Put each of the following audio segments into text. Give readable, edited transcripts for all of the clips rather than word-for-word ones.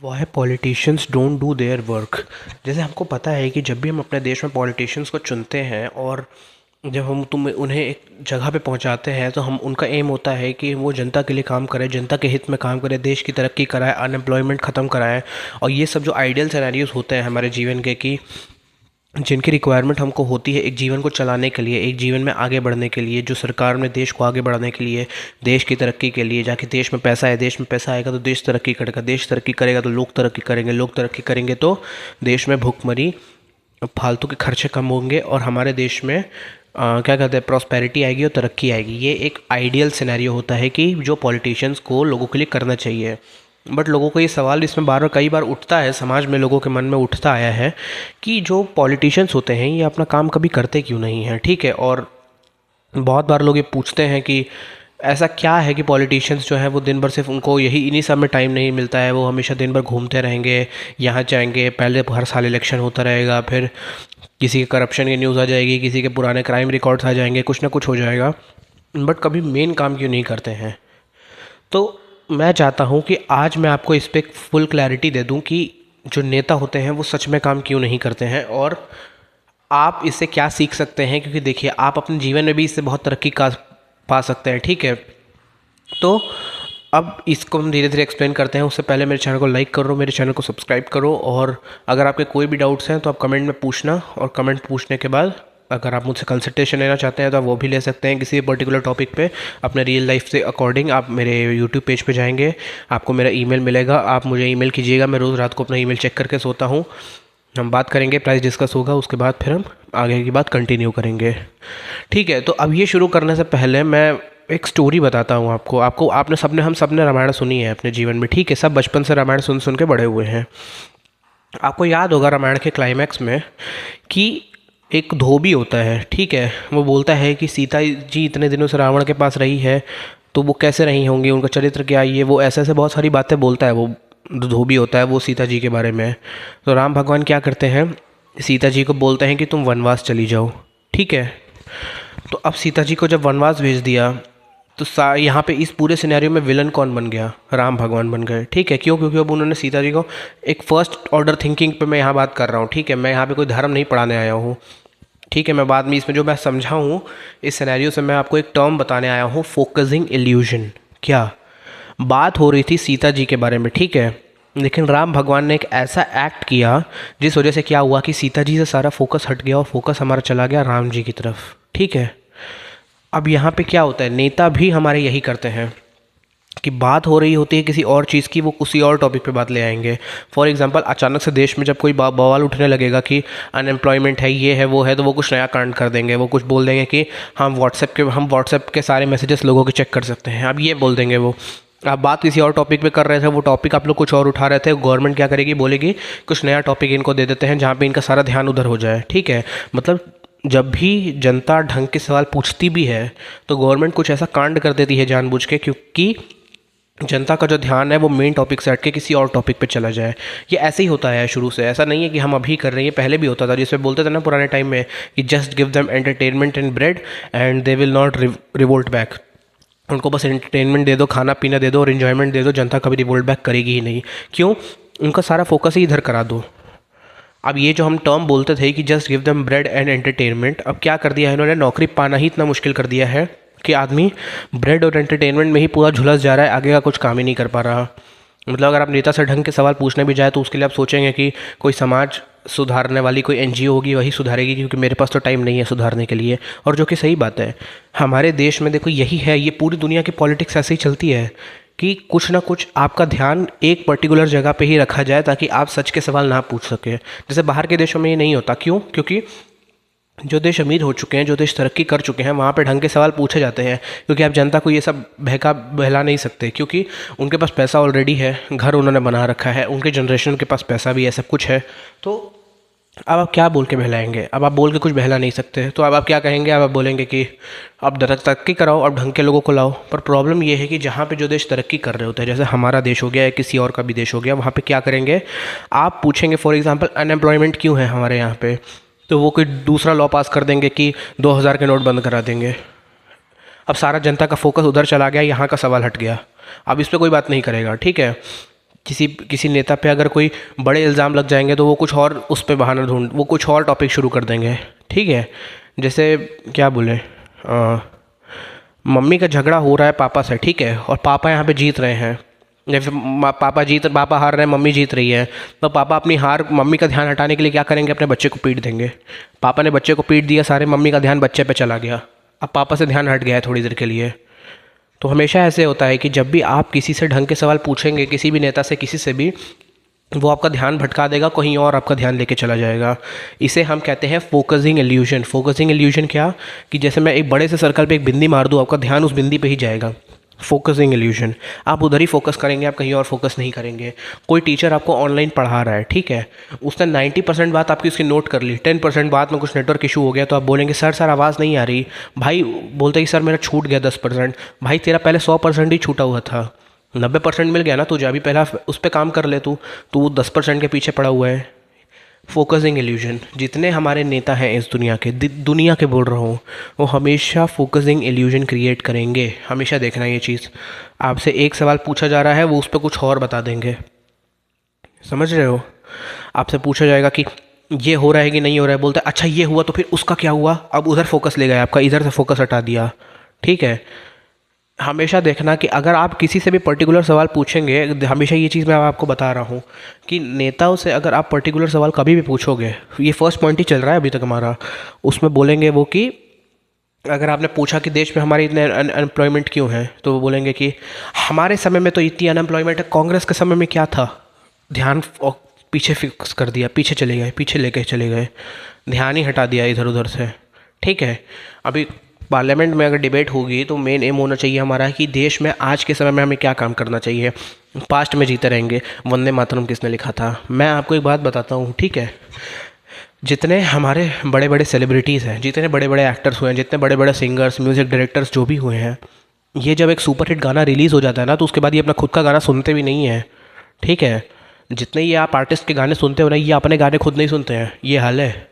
Y politicians don't do their work. जैसे हमको पता है कि जब भी हम अपने देश में पॉलिटिशियंस को चुनते हैं और जब हम उन्हें एक जगह पे पहुंचाते हैं तो हम उनका एम होता है कि वो जनता के लिए काम करे, जनता के हित में काम करे, देश की तरक्की कराए, अनएम्प्लॉयमेंट ख़त्म कराए। और ये सब जो आइडियल सिनेरियोज होते हैं हमारे जीवन के, कि जिनकी रिक्वायरमेंट हमको होती है एक जीवन को चलाने के लिए, एक जीवन में आगे बढ़ने के लिए, जो सरकार ने देश को आगे बढ़ाने के लिए, देश की तरक्की के लिए, जाके देश में पैसा है, देश में पैसा आएगा तो देश तरक्की करेगा, देश तरक्की करेगा तो लोग तरक्की करेंगे, लोग तरक्की करेंगे तो देश में भुखमरी, फालतू के खर्चे कम होंगे और हमारे देश में क्या कहते हैं, प्रॉस्पेरिटी आएगी और तरक्की आएगी। ये एक आइडियल सिनेरियो होता है कि जो पॉलिटिशियंस को लोगों के लिए करना चाहिए। बट लोगों को ये सवाल इसमें बार बार कई बार उठता है, समाज में लोगों के मन में उठता आया है कि जो पॉलिटिशियंस होते हैं ये अपना काम कभी करते क्यों नहीं हैं। ठीक है, और बहुत बार लोग ये पूछते हैं कि ऐसा क्या है कि पॉलिटिशियंस जो है वो दिन भर सिर्फ उनको यही इन्हीं सब में टाइम नहीं मिलता है, वो हमेशा दिन भर घूमते रहेंगे, यहाँ जाएंगे, पहले हर साल इलेक्शन होता रहेगा, फिर किसी के करप्शन की न्यूज़ आ जाएगी, किसी के पुराने क्राइम रिकॉर्ड्स आ जाएंगे, कुछ ना कुछ हो जाएगा, बट कभी मेन काम क्यों नहीं करते हैं। तो मैं चाहता हूँ कि आज मैं आपको इस पर फुल क्लैरिटी दे दूँ कि जो नेता होते हैं वो सच में काम क्यों नहीं करते हैं और आप इससे क्या सीख सकते हैं। क्योंकि देखिए, आप अपने जीवन में भी इससे बहुत तरक्की का पा सकते हैं। ठीक है, तो अब इसको हम धीरे धीरे एक्सप्लेन करते हैं। उससे पहले मेरे चैनल को लाइक करो, मेरे चैनल को सब्सक्राइब करो, और अगर आपके कोई भी डाउट्स हैं तो आप कमेंट में पूछना, और कमेंट पूछने के बाद अगर आप मुझसे कंसल्टेशन लेना चाहते हैं तो आप वो भी ले सकते हैं किसी पर्टिकुलर टॉपिक पे अपने रियल लाइफ से अकॉर्डिंग। आप मेरे यूट्यूब पेज पे जाएंगे, आपको मेरा ईमेल मिलेगा, आप मुझे ईमेल कीजिएगा, मैं रोज़ रात को अपना ईमेल चेक करके सोता हूँ। हम बात करेंगे, प्राइस डिस्कस होगा, उसके बाद फिर हम आगे की बात कंटिन्यू करेंगे। ठीक है, तो अब ये शुरू करने से पहले मैं एक स्टोरी बताता हूँ आपको हम सब ने रामायण सुनी है अपने जीवन में। ठीक है, सब बचपन से रामायण सुन सुन के बड़े हुए हैं। आपको याद होगा रामायण के क्लाइमैक्स में कि एक धोबी होता है। ठीक है, वो बोलता है कि सीता जी इतने दिनों से रावण के पास रही है तो वो कैसे रही होंगी, उनका चरित्र क्या है, ये वो ऐसे ऐसे बहुत सारी बातें बोलता है। वो धोबी होता है वो सीता जी के बारे में। तो राम भगवान क्या करते हैं, सीता जी को बोलते हैं कि तुम वनवास चली जाओ। ठीक है, तो अब सीता जी को जब वनवास भेज दिया तो यहाँ पे इस पूरे सिनेरियो में विलन कौन बन गया, राम भगवान बन गए। ठीक है, क्यों? क्योंकि अब उन्होंने सीता जी को एक फर्स्ट ऑर्डर थिंकिंग पे मैं यहाँ बात कर रहा हूँ। ठीक है, मैं यहाँ पे कोई धर्म नहीं पढ़ाने आया हूँ। ठीक है, मैं बाद में इसमें जो मैं समझा हूँ इस सिनेरियो से मैं आपको एक टर्म बताने आया हूँ, फोकसिंग इल्यूजन। क्या बात हो रही थी सीता जी के बारे में। ठीक है, लेकिन राम भगवान ने एक ऐसा एक्ट किया जिस वजह से क्या हुआ कि सीता जी से सारा फोकस हट गया और फोकस हमारा चला गया राम जी की तरफ। ठीक है, अब यहाँ पे क्या होता है, नेता भी हमारे यही करते हैं कि बात हो रही होती है किसी और चीज़ की, वो किसी और टॉपिक पे बात ले आएंगे। फॉर एग्जांपल, अचानक से देश में जब कोई बवाल उठने लगेगा कि अनएम्प्लॉयमेंट है, ये है, वो है, तो वो कुछ नया कांड कर देंगे। वो कुछ बोल देंगे कि हम व्हाट्सएप के सारे मैसेजेस लोगों के चेक कर सकते हैं। अब ये बोल देंगे वो। आप बात किसी और टॉपिक पे कर रहे थे, वो टॉपिक आप लोग कुछ और उठा रहे थे, गवर्नमेंट क्या करेगी, बोलेगी कुछ नया टॉपिक इनको दे देते हैं जहाँ पे इनका सारा ध्यान उधर हो जाए। ठीक है, मतलब जब भी जनता ढंग के सवाल पूछती भी है तो गवर्नमेंट कुछ ऐसा कांड कर देती है जानबूझ के, क्योंकि जनता का जो ध्यान है वो मेन टॉपिक से हट के किसी और टॉपिक पे चला जाए। ये ऐसे ही होता है शुरू से, ऐसा नहीं है कि हम अभी कर रहे हैं, पहले भी होता था। जिसमें बोलते थे ना पुराने टाइम में कि just give them entertainment and bread and they will not revolt back. उनको बस एंटरटेनमेंट दे दो, खाना पीना दे दो और इन्जॉयमेंट दे दो, जनता कभी रिवोल्ट बैक करेगी ही नहीं। क्यों? उनका सारा फोकस ही इधर करा दो। अब ये जो हम टर्म बोलते थे कि just give them bread and entertainment, अब क्या कर दिया है इन्होंने, नौकरी पाना ही इतना मुश्किल कर दिया है कि आदमी ब्रेड और एंटरटेनमेंट में ही पूरा झुलस जा रहा है, आगे का कुछ काम ही नहीं कर पा रहा। मतलब अगर आप नेता से ढंग के सवाल पूछने भी जाए तो उसके लिए आप सोचेंगे कि कोई समाज सुधारने वाली कोई एनजीओ होगी वही सुधारेगी, क्योंकि मेरे पास तो टाइम नहीं है सुधारने के लिए। और जो कि सही बात है, हमारे देश में देखो यही है, ये पूरी दुनिया की पॉलिटिक्स ऐसे ही चलती है कि कुछ ना कुछ आपका ध्यान एक पर्टिकुलर जगह पे ही रखा जाए ताकि आप सच के सवाल ना पूछ सके। जैसे बाहर के देशों में ये नहीं होता। क्यों? क्योंकि जो देश अमीर हो चुके हैं, जो देश तरक्की कर चुके हैं, वहाँ पे ढंग के सवाल पूछे जाते हैं, क्योंकि आप जनता को ये सब बहला नहीं सकते, क्योंकि उनके पास पैसा ऑलरेडी है, घर उन्होंने बना रखा है, उनके जनरेशन के पास पैसा भी है, सब कुछ है। तो अब आप क्या बोल के बहलाएंगे? अब आप बोल के कुछ बहला नहीं सकते, तो अब आप क्या कहेंगे? अब आप बोलेंगे कि अब तरक्की कराओ, अब ढंग के लोगों को लाओ। पर प्रॉब्लम ये है कि जहाँ पे जो देश तरक्की कर रहे होते हैं, जैसे हमारा देश हो गया या किसी और का भी देश हो गया, वहाँ पे क्या करेंगे, आप पूछेंगे फॉर एग्जांपल अनएम्प्लॉयमेंट क्यों है हमारे यहाँ पे, तो वो कोई दूसरा लॉ पास कर देंगे कि 2000 के नोट बंद करा देंगे। अब सारा जनता का फोकस उधर चला गया, यहाँ का सवाल हट गया, अब इस पर कोई बात नहीं करेगा। ठीक है, किसी किसी नेता पे अगर कोई बड़े इल्ज़ाम लग जाएंगे तो वो कुछ और उस पे बहाना ढूंढ वो कुछ और टॉपिक शुरू कर देंगे, ठीक है। जैसे क्या बोले, मम्मी का झगड़ा हो रहा है पापा से, ठीक है, और पापा यहाँ पे जीत रहे हैं, या फिर पापा हार रहे हैं, मम्मी जीत रही है, तो पापा अपनी हार मम्मी का ध्यान हटाने के लिए क्या करेंगे, अपने बच्चे को पीट देंगे। पापा ने बच्चे को पीट दिया, सारे मम्मी का ध्यान बच्चे पे चला गया, अब पापा से ध्यान हट गया है थोड़ी देर के लिए। तो हमेशा ऐसे होता है कि जब भी आप किसी से ढंग के सवाल पूछेंगे, किसी भी नेता से, किसी से भी, वो आपका ध्यान भटका देगा, कहीं और आपका ध्यान लेके चला जाएगा। इसे हम कहते हैं फोकसिंग इल्यूजन। फोकसिंग इल्यूजन क्या, कि जैसे मैं एक बड़े से सर्कल पे एक बिंदी मार दूँ, आपका ध्यान उस बिंदी पे ही जाएगा। फोकसिंग इल्यूजन, आप उधर ही फोकस करेंगे, आप कहीं और फोकस नहीं करेंगे। कोई टीचर आपको ऑनलाइन पढ़ा रहा है, ठीक है, उसने 90% बात आपकी उसकी नोट कर ली, 10% बात में कुछ नेटवर्क इशू हो गया, तो आप बोलेंगे सर आवाज़ नहीं आ रही। भाई बोलते कि सर मेरा छूट गया 10%। भाई तेरा पहले 100% ही छूटा हुआ था, 90% मिल गया ना तुझे, अभी पहला उस पर काम कर ले तू 10% के पीछे पड़ा हुआ है। फोकसिंग इल्यूजन, जितने हमारे नेता हैं इस दुनिया के, दुनिया के बोल रहा हूँ, वो हमेशा फोकसिंग इल्यूजन क्रिएट करेंगे। हमेशा देखना ये चीज़, आपसे एक सवाल पूछा जा रहा है, वो उस पर कुछ और बता देंगे, समझ रहे हो। आपसे पूछा जाएगा कि ये हो रहा है कि नहीं हो रहा है, बोलते अच्छा ये हुआ तो फिर उसका क्या हुआ, अब उधर फोकस ले गए आपका, इधर से फोकस हटा दिया, ठीक है। हमेशा देखना कि अगर आप किसी से भी पर्टिकुलर सवाल पूछेंगे, हमेशा ये चीज़ मैं आपको बता रहा हूँ कि नेताओं से अगर आप पर्टिकुलर सवाल कभी भी पूछोगे, ये फर्स्ट पॉइंट ही चल रहा है अभी तक हमारा, उसमें बोलेंगे वो कि अगर आपने पूछा कि देश में हमारी इतने अनएम्प्लॉयमेंट क्यों है, तो वो बोलेंगे कि हमारे समय में तो इतनी अनएम्प्लॉयमेंट है, कांग्रेस के समय में क्या था। ध्यान पीछे फिक्स कर दिया, पीछे चले गए, पीछे लेके चले गए, ध्यान ही हटा दिया इधर उधर से, ठीक है। अभी पार्लियामेंट में अगर डिबेट होगी तो मेन एम होना चाहिए हमारा कि देश में आज के समय में हमें क्या काम करना चाहिए। पास्ट में जीते रहेंगे, वंदे मातरम किसने लिखा था। मैं आपको एक बात बताता हूँ, ठीक है, जितने हमारे बड़े बड़े सेलिब्रिटीज़ हैं, जितने बड़े बड़े एक्टर्स हुए हैं, जितने बड़े बड़े सिंगर्स, म्यूज़िक डायरेक्टर्स जो भी हुए हैं, ये जब एक सुपरहिट गाना रिलीज़ हो जाता है ना, तो उसके बाद ये अपना खुद का गाना सुनते भी नहीं है, ठीक है। जितने ये आप आर्टिस्ट के गाने सुनते हो ना, ये अपने गाने खुद नहीं सुनते हैं, ये हाल है।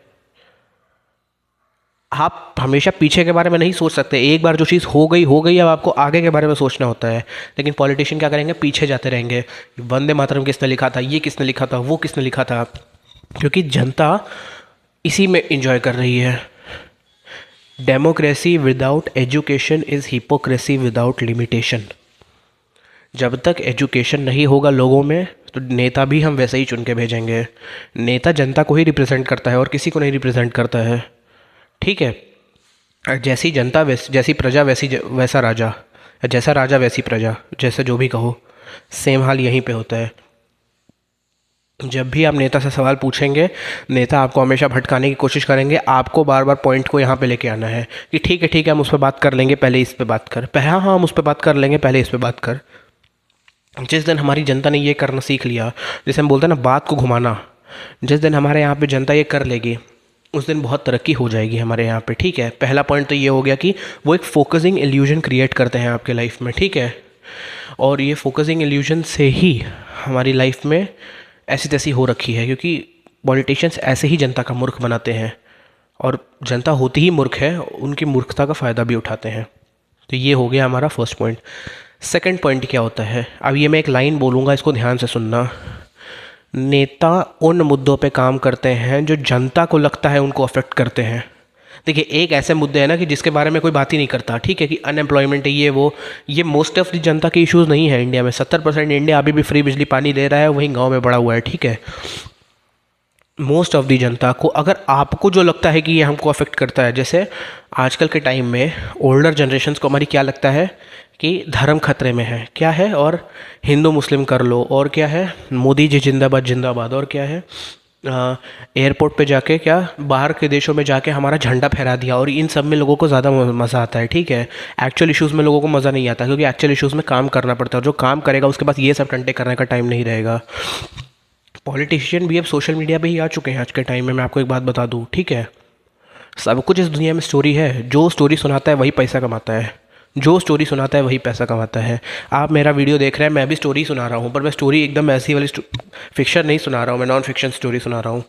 आप हमेशा पीछे के बारे में नहीं सोच सकते, एक बार जो चीज़ हो गई, अब आपको आगे के बारे में सोचना होता है। लेकिन पॉलिटिशियन क्या करेंगे, पीछे जाते रहेंगे, वंदे मातरम किसने लिखा था, ये किसने लिखा था, वो किसने लिखा था, क्योंकि जनता इसी में इंजॉय कर रही है। Democracy without education is hypocrisy without limitation. जब तक एजुकेशन नहीं होगा लोगों में, तो नेता भी हम वैसे ही चुन के भेजेंगे। नेता जनता को ही रिप्रेजेंट करता है और किसी को नहीं रिप्रेजेंट करता है, ठीक है। जैसी जनता जैसी प्रजा वैसा राजा, जैसा राजा वैसी प्रजा, जैसे जो भी कहो, सेम हाल यहीं पे होता है। जब भी आप नेता से सवाल पूछेंगे, नेता आपको हमेशा भटकाने की कोशिश करेंगे, आपको बार बार पॉइंट को यहाँ पे लेके आना है कि ठीक है हम उस पर बात कर लेंगे, पहले इस पे बात कर, हाँ हम उस पर बात कर लेंगे, पहले इस पे बात कर। जिस दिन हमारी जनता ने ये करना सीख लिया, जैसे हम बोलते हैं ना बात को घुमाना, जिस दिन हमारे यहाँ पे जनता ये कर लेगी, उस दिन बहुत तरक्की हो जाएगी हमारे यहाँ पे, ठीक है। पहला पॉइंट तो ये हो गया कि वो एक फोकसिंग इल्यूजन क्रिएट करते हैं आपके लाइफ में, ठीक है। और ये फोकसिंग इल्यूजन से ही हमारी लाइफ में ऐसी तैसी हो रखी है, क्योंकि पॉलिटिशियंस ऐसे ही जनता का मूर्ख बनाते हैं, और जनता होती ही मूर्ख है, उनकी मूर्खता का फ़ायदा भी उठाते हैं। तो ये हो गया हमारा फर्स्ट पॉइंट। सेकंड पॉइंट क्या होता है, अब ये मैं एक लाइन बोलूँगा, इसको ध्यान से सुनना। नेता उन मुद्दों पे काम करते हैं जो जनता को लगता है उनको अफेक्ट करते हैं। देखिए एक ऐसे मुद्दे हैं ना कि जिसके बारे में कोई बात ही नहीं करता, ठीक है, कि अनएम्प्लॉयमेंट है, ये वो, ये मोस्ट ऑफ द जनता के इश्यूज़ नहीं है इंडिया में। 70% इंडिया अभी भी फ्री बिजली पानी दे रहा है, वहीं गाँव में पड़ा हुआ है, ठीक है। मोस्ट ऑफ दी जनता को, अगर आपको जो लगता है कि ये हमको अफेक्ट करता है, जैसे आजकल के टाइम में ओल्डर जनरेशन्स को हमारी क्या लगता है कि धर्म खतरे में है, क्या है, और हिंदू मुस्लिम कर लो, और क्या है, मोदी जी जिंदाबाद जिंदाबाद, और क्या है, एयरपोर्ट पे जाके, क्या बाहर के देशों में जाके हमारा झंडा फहरा दिया, और इन सब में लोगों को ज़्यादा मज़ा आता है, ठीक है। एक्चुअल इश्यूज़ में लोगों को मज़ा नहीं आता, क्योंकि एक्चुअल इश्यूज़ में काम करना पड़ता है, और जो काम करेगा उसके पास ये सब टंटे करने का टाइम नहीं रहेगा। पॉलिटिशियन भी अब सोशल मीडिया पे ही आ चुके हैं आज के टाइम में। मैं आपको एक बात बता दूं, ठीक है, सब कुछ इस दुनिया में स्टोरी है। जो स्टोरी सुनाता है वही पैसा कमाता है, जो स्टोरी सुनाता है वही पैसा कमाता है। आप मेरा वीडियो देख रहे हैं, मैं भी स्टोरी सुना रहा हूँ, पर मैं स्टोरी एकदम ऐसी वाली फिक्शन नहीं सुना रहा हूँ, मैं नॉन फिक्शन स्टोरी सुना रहा हूँ।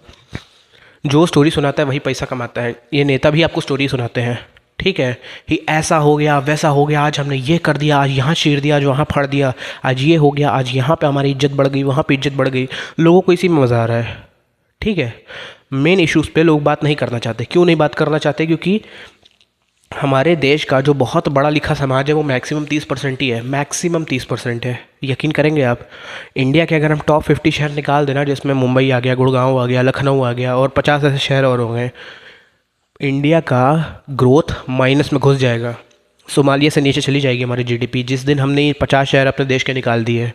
जो स्टोरी सुनाता है वही पैसा कमाता है। ये नेता भी आपको स्टोरी सुनाते हैं, ठीक है, कि ऐसा हो गया वैसा हो गया, आज हमने ये कर दिया, आज यहाँ चीर दिया, आज वहाँ फाड़ दिया, आज ये हो गया, आज यहाँ पे हमारी इज्जत बढ़ गई, वहाँ पे इज्जत बढ़ गई। लोगों को इसी में मज़ा आ रहा है। ठीक है, मेन इश्यूज़ पे लोग बात नहीं करना चाहते। क्यों नहीं बात करना चाहते? क्योंकि हमारे देश का जो बहुत बड़ा लिखा समाज है वो मैक्सिमम 30% ही है, मैक्सिमम 30% है। यकीन करेंगे आप, इंडिया के अगर हम टॉप 50 शहर निकाल देना, जिसमें मुंबई आ गया, गुड़गांव आ गया, लखनऊ आ गया और 50 ऐसे शहर और हो गए, इंडिया का ग्रोथ माइनस में घुस जाएगा। सोमालिया से नीचे चली जाएगी हमारी जीडीपी, जिस दिन हमने ये 50 शहर अपने देश के निकाल दिए,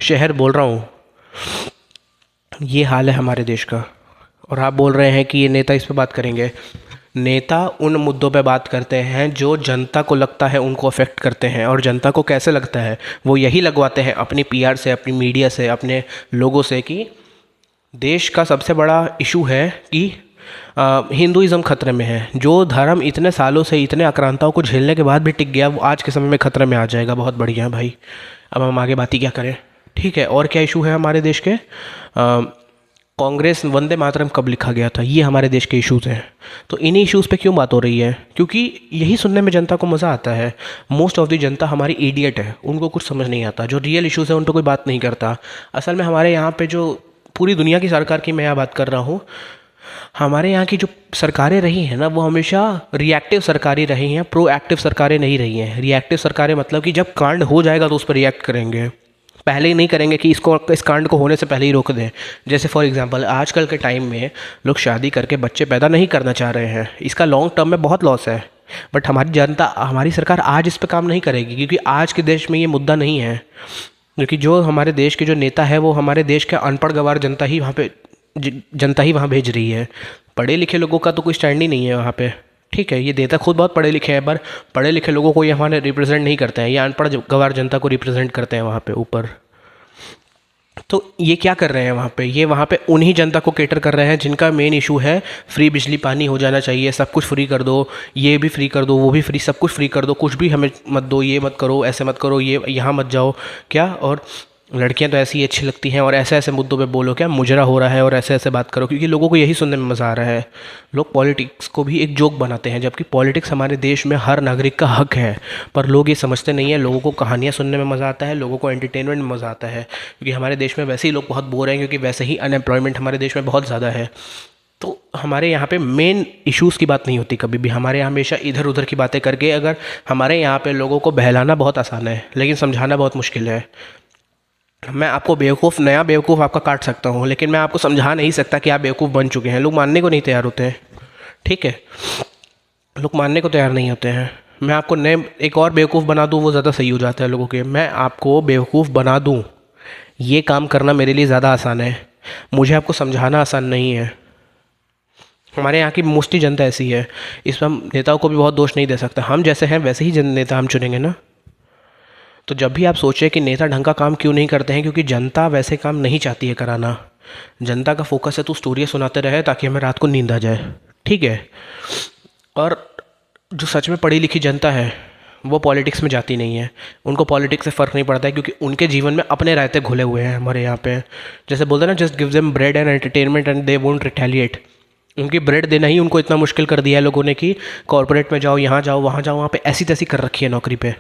शहर बोल रहा हूँ। ये हाल है हमारे देश का। और आप बोल रहे हैं कि ये नेता इस पे बात करेंगे। नेता उन मुद्दों पे बात करते हैं जो जनता को लगता है उनको अफेक्ट करते हैं। और जनता को कैसे लगता है, वो यही लगवाते हैं अपनी पीआर से, अपनी मीडिया से, अपने लोगों से, कि देश का सबसे बड़ा इशू है कि हिंदुइज़्म खतरे में है। जो धर्म इतने सालों से इतने आक्रांताओं को झेलने के बाद भी टिक गया, वो आज के समय में खतरे में आ जाएगा। बहुत बढ़िया भाई, अब हम आगे बात ही क्या करें। ठीक है, और क्या इशू है हमारे देश के? कांग्रेस वंदे मातरम कब लिखा गया था, ये हमारे देश के इश्यूज़ हैं। तो इन्हीं इश्यूज़ पे क्यों बात हो रही है? क्योंकि यही सुनने में जनता को मज़ा आता है। मोस्ट ऑफ द जनता हमारी इडियट है, उनको कुछ समझ नहीं आता। जो रियल इश्यूज़ है उन पर कोई बात नहीं करता। असल में हमारे यहाँ पे जो पूरी दुनिया की सरकार की मैं यहाँ बात कर रहा हूँ, हमारे यहाँ की जो सरकारें रही हैं ना, वो हमेशा रिएक्टिव सरकारें रही हैं, प्रोएक्टिव सरकारें नहीं रही हैं। रिएक्टिव सरकारें मतलब कि जब कांड हो जाएगा तो उस पर रिएक्ट करेंगे, पहले ही नहीं करेंगे कि इस कांड को होने से पहले ही रोक दें। जैसे फॉर एग्जांपल आजकल के टाइम में लोग शादी करके बच्चे पैदा नहीं करना चाह रहे हैं, इसका लॉन्ग टर्म में बहुत लॉस है। बट हमारी जनता, हमारी सरकार आज इस पर काम नहीं करेगी, क्योंकि आज के देश में ये मुद्दा नहीं है। क्योंकि जो हमारे देश के जो नेता है वो हमारे देश के अनपढ़ गंवार जनता ही वहाँ भेज रही है। पढ़े लिखे लोगों का तो कोई स्टैंड ही नहीं है वहाँ पे। ठीक है, ये नेता खुद बहुत पढ़े लिखे हैं, पर पढ़े लिखे लोगों को ये हमारे रिप्रेजेंट नहीं करते हैं, ये अनपढ़ गंवार जनता को रिप्रेजेंट करते हैं वहाँ पे ऊपर। तो ये क्या कर रहे हैं वहाँ पे? ये वहाँ पे उन्हीं जनता को केटर कर रहे हैं जिनका मेन इशू है फ्री बिजली पानी हो जाना चाहिए, सब कुछ फ्री कर दो, ये भी फ्री कर दो, वो भी फ्री, सब कुछ फ्री कर दो, कुछ भी हमें मत दो, ये मत करो, ऐसे मत करो, ये यहाँ मत जाओ क्या, और लड़कियां तो ऐसी ही अच्छी लगती हैं, और ऐसे ऐसे मुद्दों पे बोलो क्या मुजरा हो रहा है, और ऐसे ऐसे बात करो, क्योंकि लोगों को यही सुनने में मज़ा आ रहा है। लोग पॉलिटिक्स को भी एक जोक बनाते हैं, जबकि पॉलिटिक्स हमारे देश में हर नागरिक का हक है। पर लोग ये समझते नहीं है। लोगों को कहानियाँ सुनने में मज़ा आता है, लोगों को एंटरटेनमेंट में मज़ा आता है, क्योंकि हमारे देश में वैसे ही लोग बहुत बोर हैं, क्योंकि वैसे ही अनएम्प्लॉयमेंट हमारे देश में बहुत ज़्यादा है। तो हमारे यहाँ पे मेन इश्यूज़ की बात नहीं होती कभी भी। हमारे यहाँ हमेशा इधर उधर की बातें करके, अगर हमारे यहाँ पे लोगों को बहलाना बहुत आसान है, लेकिन समझाना बहुत मुश्किल है। मैं आपको बेवकूफ़, नया बेवकूफ़ आपका काट सकता हूँ, लेकिन मैं आपको समझा नहीं सकता कि आप बेवकूफ़ बन चुके हैं। लोग मानने को नहीं तैयार होते हैं। ठीक है, लोग मानने को तैयार नहीं होते हैं। मैं आपको नए एक और बेवकूफ़ बना दूँ, वो ज़्यादा सही हो जाता है लोगों के। मैं आपको बेवकूफ़ बना दूँ, ये काम करना मेरे लिए ज़्यादा आसान है, मुझे आपको समझाना आसान नहीं है। हमारे यहाँ की मोस्टली जनता ऐसी है, इसमें हम नेताओं को भी बहुत दोष नहीं दे सकते। हम जैसे हैं वैसे ही नेता हम चुनेंगे ना। तो जब भी आप सोचें कि नेता ढंग का काम क्यों नहीं करते हैं, क्योंकि जनता वैसे काम नहीं चाहती है कराना। जनता का फोकस है तो स्टोरियाँ सुनाते रहे ताकि हमें रात को नींद आ जाए। ठीक है, और जो सच में पढ़ी लिखी जनता है वो पॉलिटिक्स में जाती नहीं है। उनको पॉलिटिक्स से फ़र्क नहीं पड़ता है, क्योंकि उनके जीवन में अपने रायते घुले हुए हैं हमारे यहाँ पे। जैसे बोलते हैं ना, just give them bread and entertainment and they won't retaliate. उनकी ब्रेड देना ही उनको इतना मुश्किल कर दिया है लोगों ने कि कॉर्पोरेट में जाओ, यहाँ जाओ, वहाँ जाओ, वहाँ पे ऐसी तैसी कर रखी है नौकरी पे।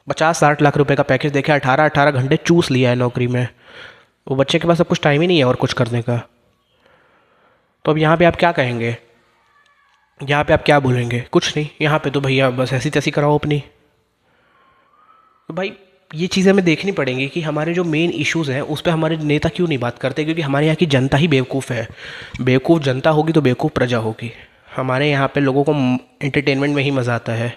50-60 लाख रुपए का पैकेज देके 18-18 घंटे चूस लिया है नौकरी में। वो बच्चे के पास अब कुछ टाइम ही नहीं है और कुछ करने का। तो अब यहाँ पे आप क्या कहेंगे? यहाँ पे आप क्या बोलेंगे? कुछ नहीं। यहाँ पे तो भैया बस ऐसी तैसी कराओ अपनी। तो भाई ये चीज़ें हमें देखनी पड़ेंगी कि हमारे जो मेन इश्यूज़ हैं उस पर हमारे नेता क्यों नहीं बात करते, क्योंकि हमारे यहाँ की जनता ही बेवकूफ़ है। बेवकूफ़ जनता होगी तो बेवकूफ़ प्रजा होगी। हमारे यहाँ पे लोगों को एंटरटेनमेंट में ही मज़ा आता है।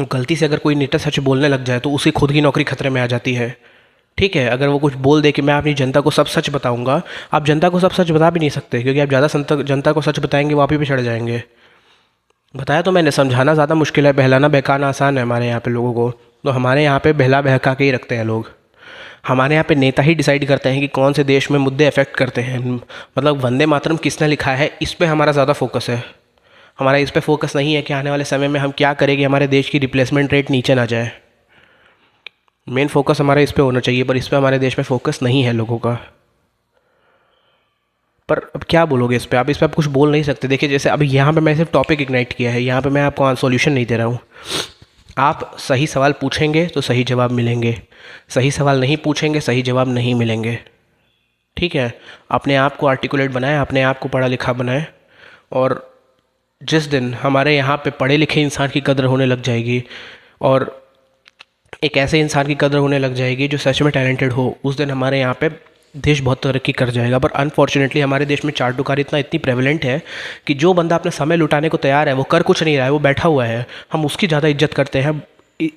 गलती से अगर कोई नेता सच बोलने लग जाए तो उसकी खुद की नौकरी खतरे में आ जाती है। ठीक है, अगर वो कुछ बोल दे कि मैं अपनी जनता को सब सच बताऊंगा, आप जनता को सब सच बता भी नहीं सकते, क्योंकि आप ज़्यादा जनता को सच बताएंगे वो आप ही पे चढ़ जाएंगे। बताया तो मैंने, समझाना ज़्यादा मुश्किल है, बहलाना बहकाना आसान है हमारे यहाँ पे लोगों को। तो हमारे यहाँ पे बहला बहका के ही रखते हैं लोग। हमारे यहाँ पे नेता ही डिसाइड करते हैं कि कौन से देश में मुद्दे अफेक्ट करते हैं। मतलब वंदे मातरम किसने लिखा है, इस पर हमारा ज़्यादा फोकस है। हमारा इस पे फोकस नहीं है कि आने वाले समय में हम क्या करें कि हमारे देश की रिप्लेसमेंट रेट नीचे ना जाए। मेन फोकस हमारा इस पे होना चाहिए, पर इस पे हमारे देश में फोकस नहीं है लोगों का। पर अब क्या बोलोगे इस पे? आप इस पे आप कुछ बोल नहीं सकते। देखिए जैसे अभी यहाँ पे मैं सिर्फ टॉपिक इग्नाइट किया है, यहाँ पे मैं आपको सॉल्यूशन नहीं दे रहा हूँ। आप सही सवाल पूछेंगे तो सही जवाब मिलेंगे, सही सवाल नहीं पूछेंगे सही जवाब नहीं मिलेंगे। ठीक है, अपने आप को आर्टिकुलेट बनाएं, अपने आप को पढ़ा लिखा बनाएं। और जिस दिन हमारे यहाँ पे पढ़े लिखे इंसान की कदर होने लग जाएगी और एक ऐसे इंसान की कदर होने लग जाएगी जो सच में टैलेंटेड हो, उस दिन हमारे यहाँ पे देश बहुत तरक्की कर जाएगा। पर अनफॉर्चुनेटली हमारे देश में चाटुकारी इतनी प्रेवलेंट है कि जो बंदा अपना समय लुटाने को तैयार है वो कर कुछ नहीं रहा है, वो बैठा हुआ है, हम उसकी ज़्यादा इज्जत करते हैं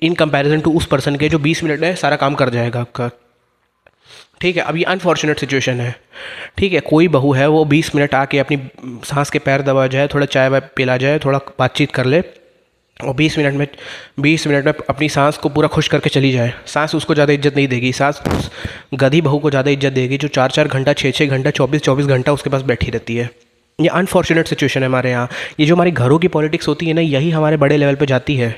इन कंपैरिजन टू उस पर्सन के जो 20 मिनट में सारा काम कर जाएगा आपका। ठीक है, अब ये अनफॉर्चुनेट सिचुएशन है। ठीक है, कोई बहू है वो 20 मिनट आके अपनी सांस के पैर दबा जाए, थोड़ा चाय वाय पिला जाए, थोड़ा बातचीत कर ले और 20 मिनट में अपनी सांस को पूरा खुश करके चली जाए। सांस उसको ज़्यादा इज्जत नहीं देगी, सांस उस गधी बहू को ज़्यादा इज्जत देगी जो 4-4 घंटा 6-6 घंटा 24-24 घंटा उसके पास बैठी रहती है। ये अनफॉर्चुनेट सिचुएशन है हमारे यहाँ। ये जो हमारी घरों की पॉलिटिक्स होती है ना, यही हमारे बड़े लेवल पे जाती है।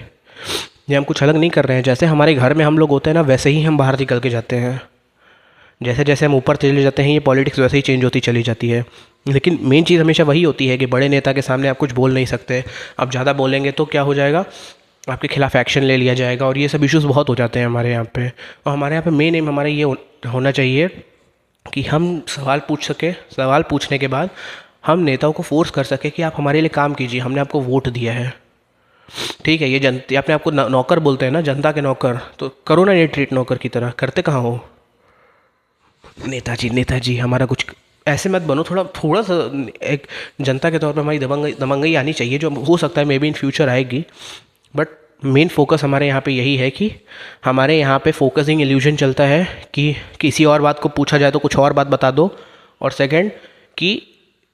ये हम कुछ अलग नहीं कर रहे हैं। जैसे हमारे घर में हम लोग होते हैं ना, वैसे ही हम बाहर निकल के जाते हैं। जैसे जैसे हम ऊपर चले जाते हैं ये पॉलिटिक्स वैसे ही चेंज होती चली जाती है। लेकिन मेन चीज़ हमेशा वही होती है कि बड़े नेता के सामने आप कुछ बोल नहीं सकते। आप ज़्यादा बोलेंगे तो क्या हो जाएगा, आपके खिलाफ एक्शन ले लिया जाएगा और ये सब इश्यूज़ बहुत हो जाते हैं हमारे यहाँ पे। और हमारे यहाँ पे मेन एम हमारा ये होना चाहिए कि हम सवाल पूछ सके, सवाल पूछने के बाद हम नेताओं को फोर्स कर सके कि आप हमारे लिए काम कीजिए, हमने आपको वोट दिया है। ठीक है, ये जनता अपने आपको नौकर बोलते हैं ना, जनता के नौकर, तो करो ना ये ट्रीट नौकर की तरह। करते कहाँ हो? नेताजी नेताजी हमारा कुछ ऐसे मत बनो। थोड़ा थोड़ा सा एक जनता के तौर पे हमारी दबंगई आनी चाहिए, जो हो सकता है मे बी इन फ्यूचर आएगी। बट मेन फोकस हमारे यहाँ पे यही है कि हमारे यहाँ पे फोकसिंग इल्यूजन चलता है कि किसी और बात को पूछा जाए तो कुछ और बात बता दो, और सेकंड कि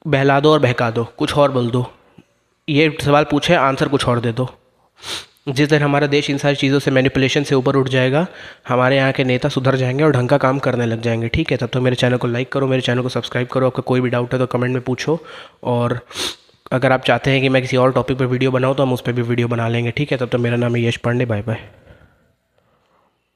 बहला दो और बहका दो, कुछ और बोल दो। ये सवाल पूछे आंसर कुछ और दे दो। जिस दिन हमारा देश इन सारी चीज़ों से मैनिपुलेशन से ऊपर उठ जाएगा, हमारे यहाँ के नेता सुधर जाएंगे और ढंग का काम करने लग जाएंगे। ठीक है, तब तो मेरे चैनल को लाइक करो, मेरे चैनल को सब्सक्राइब करो। आपका कोई भी डाउट है तो कमेंट में पूछो, और अगर आप चाहते हैं कि मैं किसी और टॉपिक पर वीडियो बनाऊँ तो हम उस पर भी वीडियो बना लेंगे। ठीक है, तब तो मेरा नाम है यश पांडे। Bye bye.